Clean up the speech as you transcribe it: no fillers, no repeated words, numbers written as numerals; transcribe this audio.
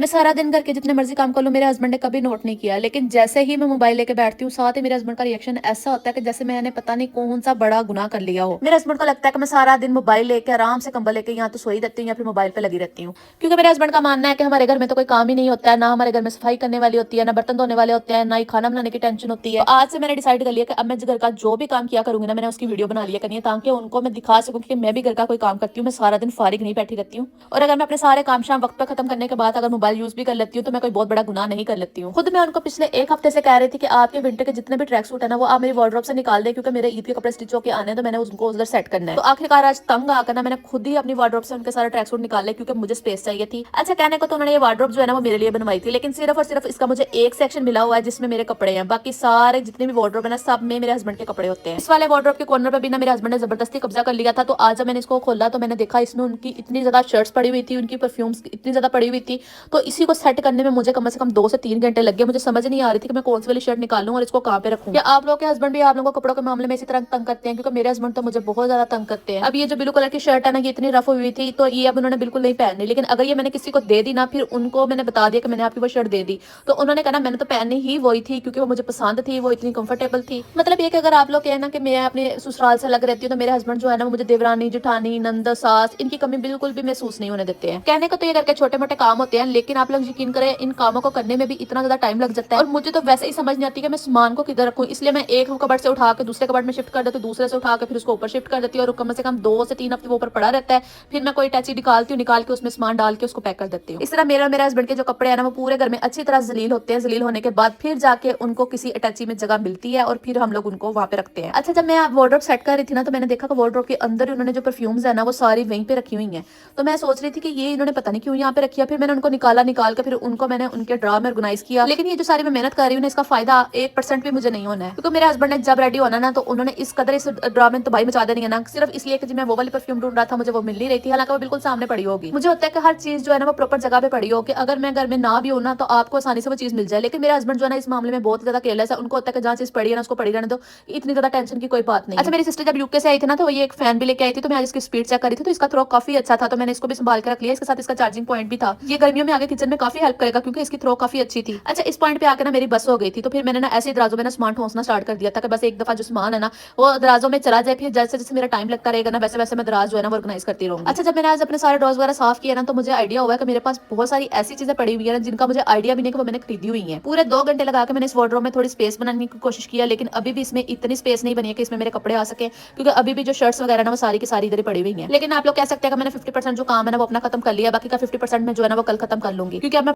मैं सारा दिन घर के जितने मर्जी काम कर लूं, मेरे हस्बैंड ने कभी नोट नहीं किया, लेकिन जैसे ही मैं मोबाइल लेके बैठती हूँ, साथ ही मेरे हस्बैंड का रिएक्शन ऐसा होता है कि जैसे मैंने पता नहीं कौन सा बड़ा गुनाह कर लिया हो। मेरे हस्बैंड को लगता है कि मैं सारा दिन मोबाइल लेके आराम से कंबल लेके यहाँ तो सोई रहती हूँ या फिर मोबाइल पे लगी रहती हूँ, क्योंकि मेरे हस्बैंड का मानना है कि हमारे घर में तो कोई काम ही नहीं होता है, ना हमारे घर में सफाई करने वाली होती है, ना बर्तन धोने वाले होते हैं, ना ही खाना बनाने की टेंशन होती है। तो आज से मैंने डिसाइड कर लिया कि अब मैं घर का जो भी काम किया करूंगी ना, मैंने उसकी वीडियो बना लिया करनी है, ताकि उनको मैं दिखा सकूं कि मैं भी घर का कोई काम करती हूँ, मैं सारा दिन फारिग नहीं बैठी रहती हूँ। और अगर मैं अपने सारे काम शाम वक्त पर खत्म करने के बाद अगर मोबाइल यूज भी कर लेती हूँ, तो मैं कोई बहुत बड़ा गुनाह नहीं कर लेती हूँ। खुद मैं उनको पिछले एक हफ्ते से कह रही थी कि आपके विंटर के जितने भी ट्रैक सूट है ना, वो आप मेरी वार्डरोब से निकाल दें, क्योंकि मेरे ईद के कपड़े स्टिच होकर आने हैं, तो मैंने उनको उधर सेट करना है। तो आखिरकार आज तंग आकर ना मैंने खुद ही अपनी वार्डरोब से उनके सारे ट्रैक सूट निकाले, क्योंकि मुझे स्पेस चाहिए थी। अच्छा, कहने को तो उन्होंने ये वार्डरोब जो है ना वो मेरे लिए बनवाई थी, लेकिन सिर्फ और सिर्फ इसका मुझे एक सेक्शन मिला हुआ है जिसमें मेरे कपड़े हैं, बाकी सारे जितने भी वार्डरोब है ना, सब में मेरे हस्बैंड के कपड़े होते हैं। इस वाले वार्डरोब के कॉर्नर पे भी ना मेरे हस्बैंड ने जबरदस्ती कब्जा कर लिया था। तो आज जब मैंने इसको खोला तो मैंने देखा इसमें उनकी इतनी ज्यादा शर्ट्स पड़ी हुई थी, उनकी परफ्यूम्स इतनी ज्यादा पड़ी हुई थी। तो इसी को सेट करने में मुझे कम से कम 2 से 3 घंटे लग गए। मुझे समझ नहीं आ रही थी कि मैं कौन सी वाली शर्ट निकालूं और इसको कहाँ पे रखूं। क्या आप लोग के हस्बैंड भी आप लोगों को कपड़ों के मामले में इसी तरह तंग करते हैं? क्योंकि मेरे हस्बैंड तो मुझे बहुत ज्यादा तंग करते हैं। अब ये जो ब्लू कलर की शर्ट है ना, ये इतनी रफ हुई थी, तो ये अब उन्होंने बिल्कुल नहीं पहननी, लेकिन अगर ये मैंने किसी को दे दी ना, फिर उनको मैंने बता दिया कि मैंने आपकी वो शर्ट दे दी, तो उन्होंने कहा मैंने तो पहननी ही वही थी, क्योंकि वो मुझे पसंद थी, वो इतनी कंफर्टेबल थी। मतलब ये कि अगर आप लोग कहना कि मैं अपने ससुराल से अलग रहती हूँ, तो मेरे हस्बैंड जो है ना वो मुझे देवरानी जेठानी नंद सास इनकी कमी बिल्कुल भी महसूस नहीं होने देते हैं। कहने को तो ये करके छोटे मोटे काम होते हैं, लेकिन आप लोग यकीन करें इन कामों को करने में भी इतना ज्यादा टाइम लग जाता है। और मुझे तो वैसे ही समझ नहीं आती कि मैं सामान को किधर रखूं, इसलिए मैं एक कबर्ड से उठा के दूसरे कबर्ड में शिफ्ट कर देती हूँ, दूसरे से उठा के फिर उसको ऊपर शिफ्ट कर देती हूँ, और कम से कम 2 से 3 हफ्ते वो ऊपर पड़ा रहता है। फिर मैं कोई टैची निकालती हूँ, निकाल के उसमें सामान डाल के उसको पैक कर देती हूँ। इस तरह मेरा मेरे हस्बैंड के जो कपड़े हैं ना, वो पूरे घर में अच्छी तरह जलील होते हैं। जलील होने के बाद फिर जाके उनको किसी अटैची में जगह मिलती है, और फिर हम लोग उनको वहां पे रखते हैं। अच्छा, जब मैं वार्डरोब सेट कर रही थी ना, तो मैंने देखा कि वार्डरोब के अंदर उन्होंने जो परफ्यूम्स है ना, वो सारी वहीं पे रखी हुई है। तो मैं सोच रही थी कि ये इन्होंने पता नहीं क्यों यहाँ पे रखी है। फिर मैंने उनको निकाल के फिर उनको मैंने उनके ड्रा में ऑर्गेनाइज किया। लेकिन ये जो सारी मैं मेहनत कर रही हूँ, इसका फायदा 1% भी मुझे नहीं होना है, क्योंकि मेरे हस्बैंड ने जब रेडी होना ना, तो उन्होंने इस कदर इस ड्रा में तबाही मचा देनी है ना, सिर्फ इसलिए कि मैं वो वाली परफ्यूम ढूंढ रहा था, मुझे वो मिल नहीं रही थी, हालांकि वो बिल्कुल सामने पड़ी होगी। मुझे होता है कि हर चीज जो है ना वो प्रॉपर जगह पे पड़ी हो, कि अगर मैं घर में ना भी हूं ना, तो आपको आसानी से वो चीज मिल जाए। लेकिन मेरे हस्बैंड जो है ना इस मामले में बहुत ज्यादा केयरलेस है। उनको होता है कि जहाँ चीज पड़ी है ना, उसको पड़ी रहने दो, इतनी ज्यादा टेंशन की कोई बात नहीं। अच्छा, मेरी सिस्टर जब यूके से आई थी ना, तो ये एक फैन भी लेके आई थी, तो मैं आज इसकी स्पीड चेक करी थी, तो इसका थ्रो काफी अच्छा था, तो मैंने इसको भी संभाल के रख लिया। इसके साथ इसका चार्जिंग पॉइंट भी था। ये गर्मियों में आगे किचन में काफी हेल्प करेगा, क्योंकि इसकी थ्रो काफी अच्छी थी। अच्छा, इस पॉइंट पे आकर ना मेरी बस हो गई थी, तो फिर मैंने ना ऐसे दराजों में ना सामान ठोंसना स्टार्ट कर दिया था, कि बस एक दफा जो सामान है ना वो दराजों में चला जाए, फिर जैसे जैसे मेरा टाइम लगता रहेगा ना, वैसे वैसे मैं दराज जो है ना वो ऑर्गेनाइज करती रहूंगी। अच्छा, जब मैंने आज अपने सारे ड्रॉज वगैरह साफ किया ना, तो मुझे आइडिया हुआ कि मेरे पास बहुत सारी ऐसी चीजें पड़ी हुई है जिनका मुझे आइडिया भी नहीं कि वो मैंने खरीदी हुई है। पूरे 2 घंटे लगा के मैंने इस वार्डरोब में थोड़ी स्पेस बनाने की कोशिश किया, लेकिन अभी भी इसमें इतनी स्पेस नहीं बनी है कि इसमें मेरे कपड़े आ सके, क्योंकि अभी भी जो शर्ट्स वगैरह ना वो सारी की सारी इधर ही पड़ी हुई है। लेकिन आप लोग कह सकते हैं कि मैंने 50% जो काम है ना वो अपना खत्म कर लिया, बाकी का 50% में जो है ना वो कल खत्म कर लूंगी, क्योंकि अब मैं